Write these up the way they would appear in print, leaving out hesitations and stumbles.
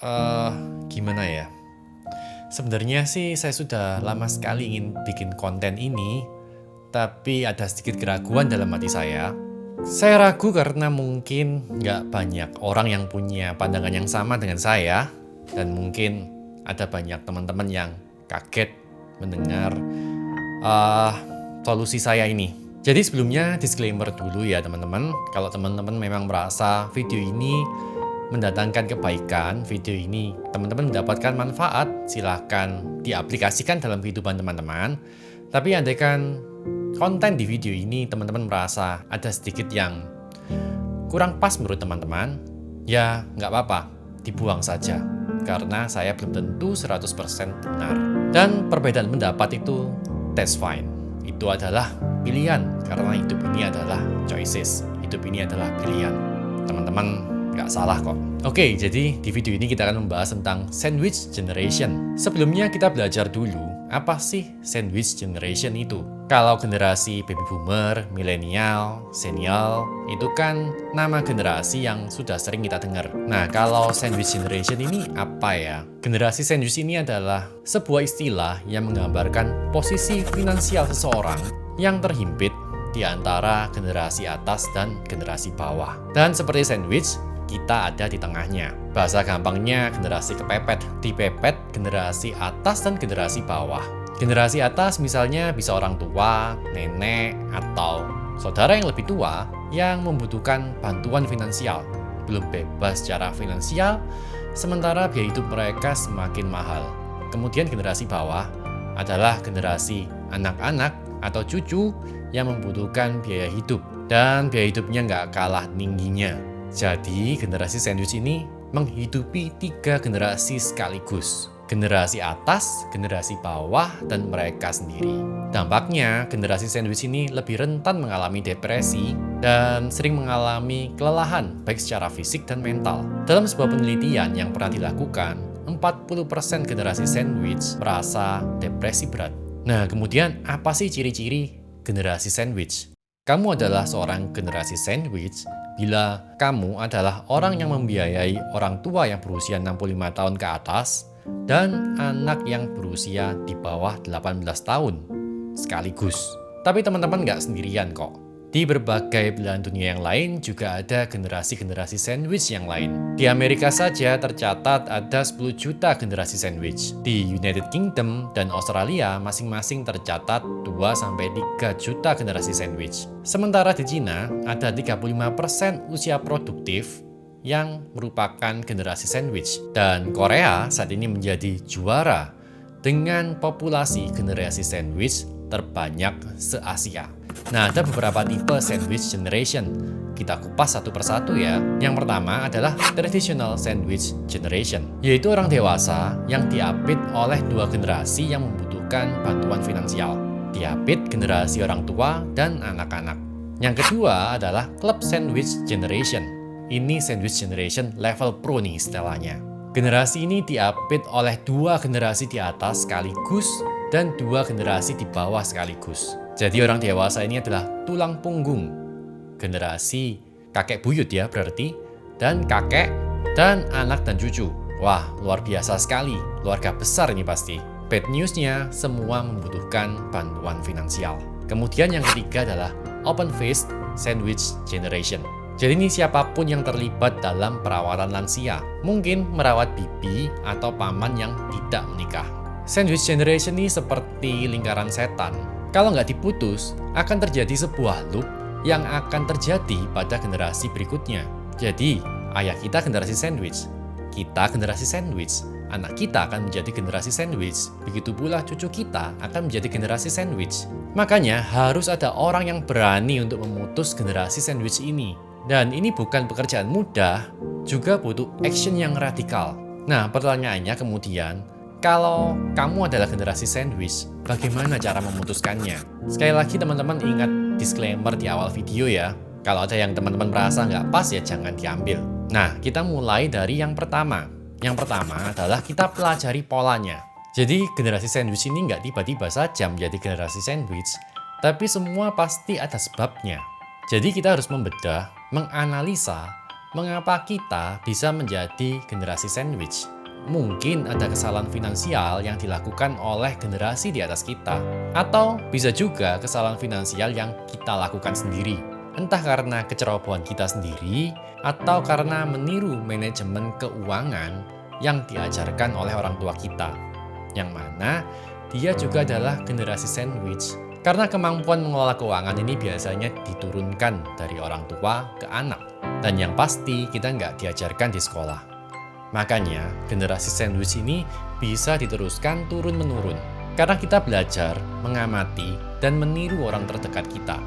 Eh, Gimana ya? Sebenarnya sih saya sudah lama sekali ingin bikin konten ini, tapi ada sedikit keraguan dalam hati saya. Saya ragu karena mungkin nggak banyak orang yang punya pandangan yang sama dengan saya, dan mungkin ada banyak teman-teman yang kaget mendengar eh, solusi saya ini. Jadi sebelumnya disclaimer dulu ya teman-teman, kalau teman-teman memang merasa video ini mendatangkan kebaikan, video ini teman-teman mendapatkan manfaat, silahkan diaplikasikan dalam kehidupan teman-teman. Tapi andaikan konten di video ini teman-teman merasa ada sedikit yang kurang pas menurut teman-teman, ya nggak apa-apa, dibuang saja. Karena saya belum tentu 100% benar. Dan perbedaan pendapat itu, that's fine. Itu adalah pilihan, karena hidup ini adalah choices. Hidup ini adalah pilihan. Teman-teman nggak salah kok. Oke, jadi di video ini kita akan membahas tentang sandwich generation. Sebelumnya kita belajar dulu, apa sih sandwich generation itu? Kalau generasi baby boomer, milenial, senial, itu kan nama generasi yang sudah sering kita dengar. Nah, kalau sandwich generation ini apa ya? Generasi sandwich ini adalah sebuah istilah yang menggambarkan posisi finansial seseorang yang terhimpit di antara generasi atas dan generasi bawah. Dan seperti sandwich, kita ada di tengahnya. Bahasa gampangnya generasi kepepet, dipepet generasi atas dan generasi bawah. Generasi atas misalnya bisa orang tua, nenek, atau saudara yang lebih tua yang membutuhkan bantuan finansial. Belum bebas secara finansial, sementara biaya hidup mereka semakin mahal. Kemudian generasi bawah adalah generasi anak-anak atau cucu yang membutuhkan biaya hidup. Dan biaya hidupnya nggak kalah tingginya. Jadi generasi sandwich ini menghidupi 3 generasi sekaligus. Generasi atas, generasi bawah, dan mereka sendiri. Dampaknya, generasi sandwich ini lebih rentan mengalami depresi dan sering mengalami kelelahan baik secara fisik dan mental. Dalam sebuah penelitian yang pernah dilakukan, 40% generasi sandwich merasa depresi berat. Nah, kemudian apa sih ciri-ciri generasi sandwich? Kamu adalah seorang generasi sandwich bila kamu adalah orang yang membiayai orang tua yang berusia 65 tahun ke atas dan anak yang berusia di bawah 18 tahun sekaligus. Tapi teman-teman nggak sendirian kok. Di berbagai belahan dunia yang lain juga ada generasi-generasi sandwich yang lain. Di Amerika saja tercatat ada 10 juta generasi sandwich. Di United Kingdom dan Australia masing-masing tercatat 2-3 juta generasi sandwich. Sementara di Cina ada 35% usia produktif yang merupakan generasi sandwich. Dan Korea saat ini menjadi juara dengan populasi generasi sandwich terbanyak se-Asia. Nah, ada beberapa tipe sandwich generation. Kita kupas satu persatu ya. Yang pertama adalah traditional sandwich generation, yaitu orang dewasa yang diapit oleh 2 generasi yang membutuhkan bantuan finansial. Diapit generasi orang tua dan anak-anak. Yang kedua adalah club sandwich generation. Ini sandwich generation level pro nih istilahnya. Generasi ini diapit oleh 2 generasi di atas sekaligus dan 2 generasi di bawah sekaligus. Jadi orang dewasa ini adalah tulang punggung generasi kakek buyut ya berarti, dan kakek, dan anak dan cucu. Wah, luar biasa sekali, keluarga besar ini pasti. Bad newsnya, semua membutuhkan bantuan finansial. Kemudian yang ketiga adalah open-faced sandwich generation. Jadi ini siapapun yang terlibat dalam perawatan lansia, mungkin merawat bibi atau paman yang tidak menikah. Sandwich generation ini seperti lingkaran setan. Kalau nggak diputus, akan terjadi sebuah loop yang akan terjadi pada generasi berikutnya. Jadi, ayah kita generasi sandwich, kita generasi sandwich, anak kita akan menjadi generasi sandwich, begitu pula cucu kita akan menjadi generasi sandwich. Makanya harus ada orang yang berani untuk memutus generasi sandwich ini. Dan ini bukan pekerjaan mudah, juga butuh action yang radikal. Nah, pertanyaannya kemudian, kalau kamu adalah generasi sandwich, bagaimana cara memutuskannya? Sekali lagi teman-teman ingat disclaimer di awal video ya. Kalau ada yang teman-teman merasa nggak pas ya jangan diambil. Nah, kita mulai dari yang pertama. Yang pertama adalah kita pelajari polanya. Jadi generasi sandwich ini nggak tiba-tiba saja menjadi generasi sandwich, tapi semua pasti ada sebabnya. Jadi kita harus membedah, menganalisa Mengapa kita bisa menjadi generasi sandwich? Mungkin ada kesalahan finansial yang dilakukan oleh generasi di atas kita, atau bisa juga kesalahan finansial yang kita lakukan sendiri. Entah karena kecerobohan kita sendiri, atau karena meniru manajemen keuangan yang diajarkan oleh orang tua kita. Yang mana dia juga adalah generasi sandwich. Karena kemampuan mengelola keuangan ini biasanya diturunkan dari orang tua ke anak. Dan yang pasti kita nggak diajarkan di sekolah. Makanya, generasi sandwich ini bisa diteruskan turun-menurun. Karena kita belajar, mengamati, dan meniru orang terdekat kita.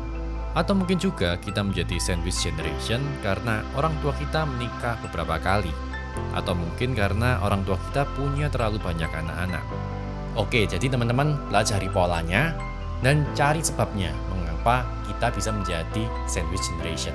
Atau mungkin juga kita menjadi sandwich generation karena orang tua kita menikah beberapa kali. Atau mungkin karena orang tua kita punya terlalu banyak anak-anak. Oke, jadi teman-teman pelajari polanya dan cari sebabnya mengapa kita bisa menjadi sandwich generation.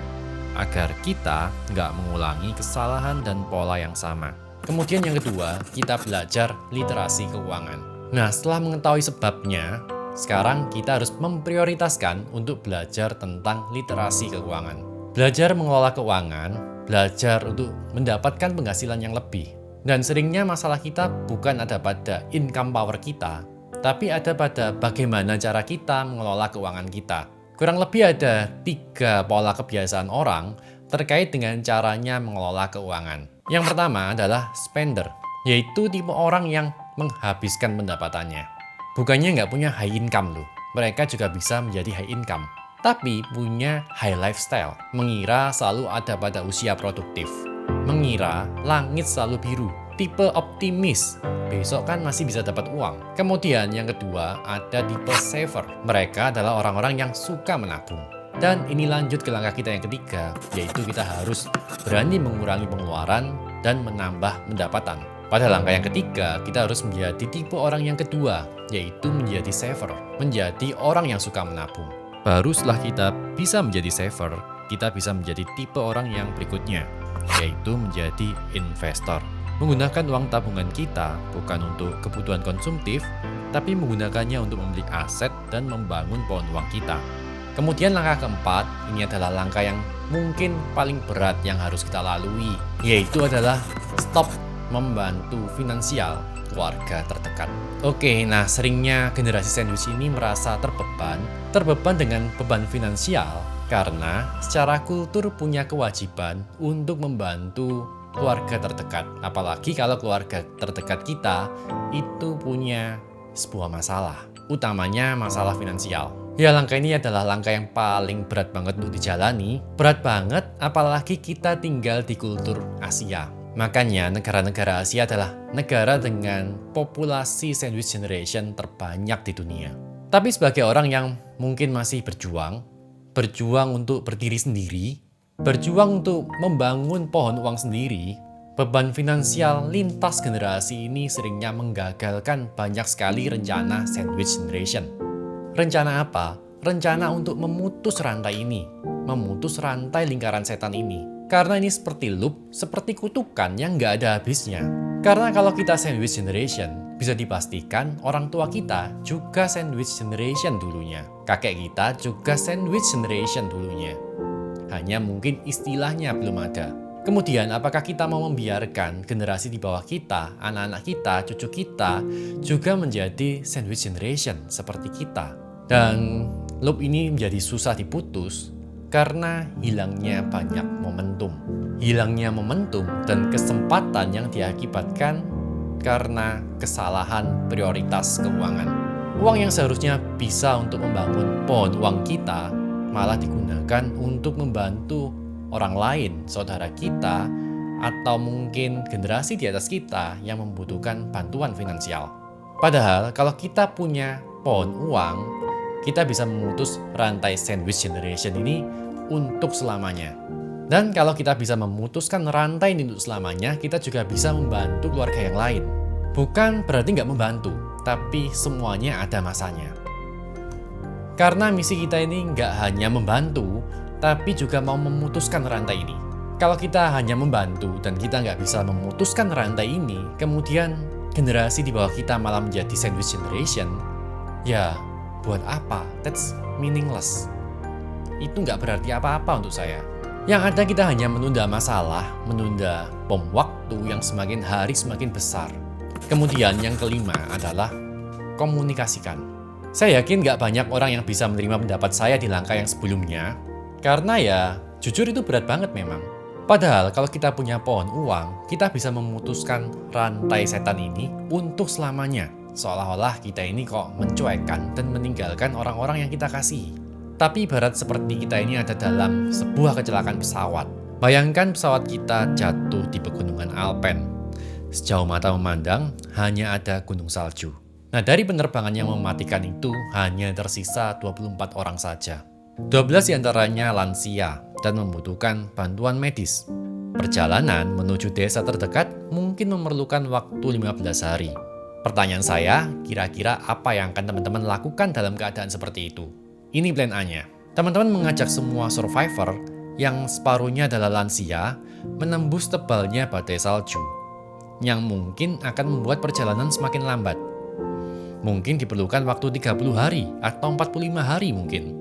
Agar kita nggak mengulangi kesalahan dan pola yang sama. Kemudian yang kedua, kita belajar literasi keuangan. Nah, setelah mengetahui sebabnya, sekarang kita harus memprioritaskan untuk belajar tentang literasi keuangan. Belajar mengelola keuangan, belajar untuk mendapatkan penghasilan yang lebih. Dan seringnya masalah kita bukan ada pada income power kita, tapi ada pada bagaimana cara kita mengelola keuangan kita. Kurang lebih ada 3 pola kebiasaan orang terkait dengan caranya mengelola keuangan. Yang pertama adalah spender, yaitu tipe orang yang menghabiskan pendapatannya. Bukannya nggak punya high income loh, mereka juga bisa menjadi high income. Tapi punya high lifestyle, mengira selalu ada pada usia produktif. Mengira langit selalu biru, tipe optimis, besok kan masih bisa dapat uang. Kemudian yang kedua ada tipe saver. Mereka adalah orang-orang yang suka menabung. Dan ini lanjut ke langkah kita yang ketiga, yaitu kita harus berani mengurangi pengeluaran dan menambah pendapatan. Pada langkah yang ketiga, kita harus menjadi tipe orang yang kedua, yaitu menjadi saver, menjadi orang yang suka menabung. Baru setelah kita bisa menjadi saver, kita bisa menjadi tipe orang yang berikutnya, yaitu menjadi investor. Menggunakan uang tabungan kita bukan untuk kebutuhan konsumtif, tapi menggunakannya untuk membeli aset dan membangun pohon uang kita. Kemudian langkah keempat, ini adalah langkah yang mungkin paling berat yang harus kita lalui, yaitu adalah stop membantu finansial keluarga terdekat. Oke, nah seringnya generasi sandwich ini merasa terbeban dengan beban finansial karena secara kultur punya kewajiban untuk membantu keluarga terdekat. Apalagi kalau keluarga terdekat kita itu punya sebuah masalah, utamanya masalah finansial. Ya, langkah ini adalah langkah yang paling berat banget untuk dijalani. Berat banget apalagi kita tinggal di kultur Asia. Makanya negara-negara Asia adalah negara dengan populasi sandwich generation terbanyak di dunia. Tapi sebagai orang yang mungkin masih berjuang untuk berdiri sendiri, berjuang untuk membangun pohon uang sendiri, beban finansial lintas generasi ini seringnya menggagalkan banyak sekali rencana sandwich generation. Rencana apa? Rencana untuk memutus rantai ini, memutus rantai lingkaran setan ini. Karena ini seperti loop, seperti kutukan yang nggak ada habisnya. Karena kalau kita sandwich generation, bisa dipastikan orang tua kita juga sandwich generation dulunya. Kakek kita juga sandwich generation dulunya. Hanya mungkin istilahnya belum ada. Kemudian apakah kita mau membiarkan generasi di bawah kita, anak-anak kita, cucu kita juga menjadi sandwich generation seperti kita? Dan loop ini menjadi susah diputus karena hilangnya banyak momentum. Hilangnya momentum dan kesempatan yang diakibatkan karena kesalahan prioritas keuangan. Uang yang seharusnya bisa untuk membangun pohon uang kita malah digunakan untuk membantu orang lain, saudara kita, atau mungkin generasi di atas kita yang membutuhkan bantuan finansial. Padahal kalau kita punya pohon uang, kita bisa memutus rantai sandwich generation ini untuk selamanya. Dan kalau kita bisa memutuskan rantai ini untuk selamanya, kita juga bisa membantu keluarga yang lain. Bukan berarti nggak membantu, tapi semuanya ada masanya. Karena misi kita ini nggak hanya membantu, tapi juga mau memutuskan rantai ini. Kalau kita hanya membantu dan kita nggak bisa memutuskan rantai ini, kemudian generasi di bawah kita malah menjadi sandwich generation, ya buat apa? That's meaningless. Itu nggak berarti apa-apa untuk saya. Yang ada kita hanya menunda masalah, menunda bom waktu yang semakin hari semakin besar. Kemudian yang kelima adalah komunikasikan. Saya yakin gak banyak orang yang bisa menerima pendapat saya di langkah yang sebelumnya, karena ya jujur itu berat banget memang. Padahal kalau kita punya pohon uang, kita bisa memutuskan rantai setan ini untuk selamanya. Seolah-olah kita ini kok mencuekkan dan meninggalkan orang-orang yang kita kasihi. Tapi ibarat seperti kita ini ada dalam sebuah kecelakaan pesawat. Bayangkan pesawat kita jatuh di pegunungan Alpen. Sejauh mata memandang, hanya ada gunung salju. Nah, dari penerbangan yang mematikan itu, hanya tersisa 24 orang saja. 12 diantaranya lansia dan membutuhkan bantuan medis. Perjalanan menuju desa terdekat mungkin memerlukan waktu 15 hari. Pertanyaan saya, kira-kira apa yang akan teman-teman lakukan dalam keadaan seperti itu? Ini plan A-nya. Teman-teman mengajak semua survivor yang separuhnya adalah lansia menembus tebalnya badai salju, yang mungkin akan membuat perjalanan semakin lambat. Mungkin diperlukan waktu 30 hari atau 45 hari mungkin.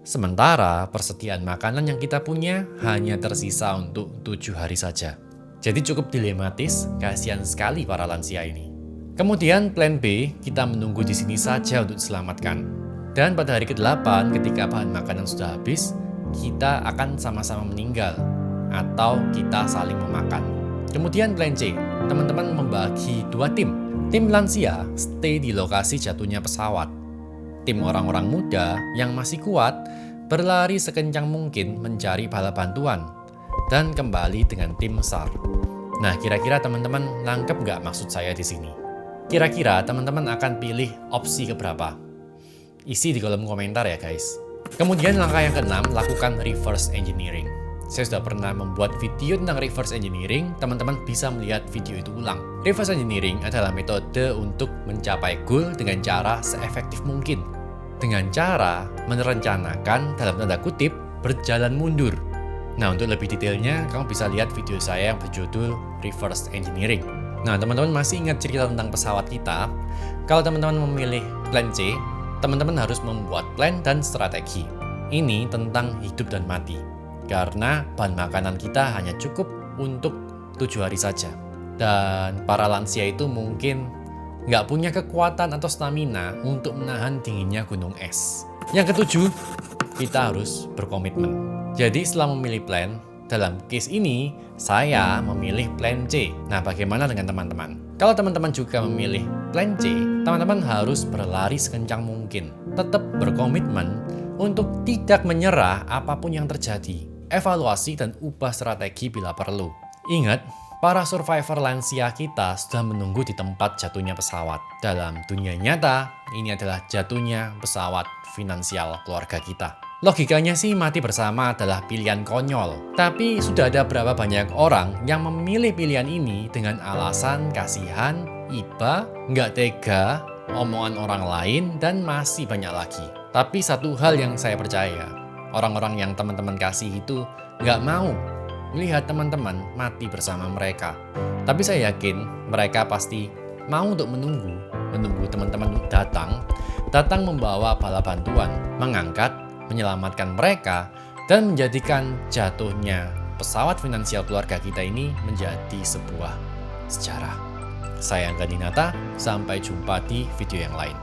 Sementara persediaan makanan yang kita punya hanya tersisa untuk 7 hari saja. Jadi cukup dilematis, kasihan sekali para lansia ini. Kemudian plan B, kita menunggu di sini saja untuk diselamatkan. Dan pada hari ke-8 ketika bahan makanan sudah habis, kita akan sama-sama meninggal atau kita saling memakan. Kemudian plan C, teman-teman membagi 2 tim. Tim lansia stay di lokasi jatuhnya pesawat. Tim orang-orang muda yang masih kuat berlari sekencang mungkin mencari bala bantuan dan kembali dengan tim SAR. Nah, kira-kira teman-teman nangkep nggak maksud saya di sini? Kira-kira teman-teman akan pilih opsi keberapa? Isi di kolom komentar ya guys. Kemudian langkah yang ke-6, lakukan reverse engineering. Saya sudah pernah membuat video tentang reverse engineering, teman-teman bisa melihat video itu ulang. Reverse engineering adalah metode untuk mencapai goal dengan cara seefektif mungkin. Dengan cara merencanakan dalam tanda kutip berjalan mundur. Nah, untuk lebih detailnya, kamu bisa lihat video saya yang berjudul Reverse Engineering. Nah, teman-teman masih ingat cerita tentang pesawat kita? Kalau teman-teman memilih plan C, teman-teman harus membuat plan dan strategi. Ini tentang hidup dan mati. Karena bahan makanan kita hanya cukup untuk 7 hari saja. Dan para lansia itu mungkin nggak punya kekuatan atau stamina untuk menahan dinginnya gunung es. Yang ke-7, kita harus berkomitmen. Jadi setelah memilih plan, dalam case ini saya memilih plan C. Nah, bagaimana dengan teman-teman? Kalau teman-teman juga memilih plan C, teman-teman harus berlari sekencang mungkin. Tetap berkomitmen untuk tidak menyerah apapun yang terjadi. Evaluasi dan ubah strategi bila perlu. Ingat, para survivor lansia kita sudah menunggu di tempat jatuhnya pesawat. Dalam dunia nyata, ini adalah jatuhnya pesawat finansial keluarga kita. Logikanya sih mati bersama adalah pilihan konyol. Tapi sudah ada berapa banyak orang yang memilih pilihan ini dengan alasan kasihan, iba, nggak tega, omongan orang lain, dan masih banyak lagi. Tapi satu hal yang saya percaya, orang-orang yang teman-teman kasih itu nggak mau melihat teman-teman mati bersama mereka. Tapi saya yakin mereka pasti mau untuk menunggu teman-teman datang membawa bala bantuan, mengangkat, menyelamatkan mereka, dan menjadikan jatuhnya pesawat finansial keluarga kita ini menjadi sebuah sejarah. Saya Angga Dinata, sampai jumpa di video yang lain.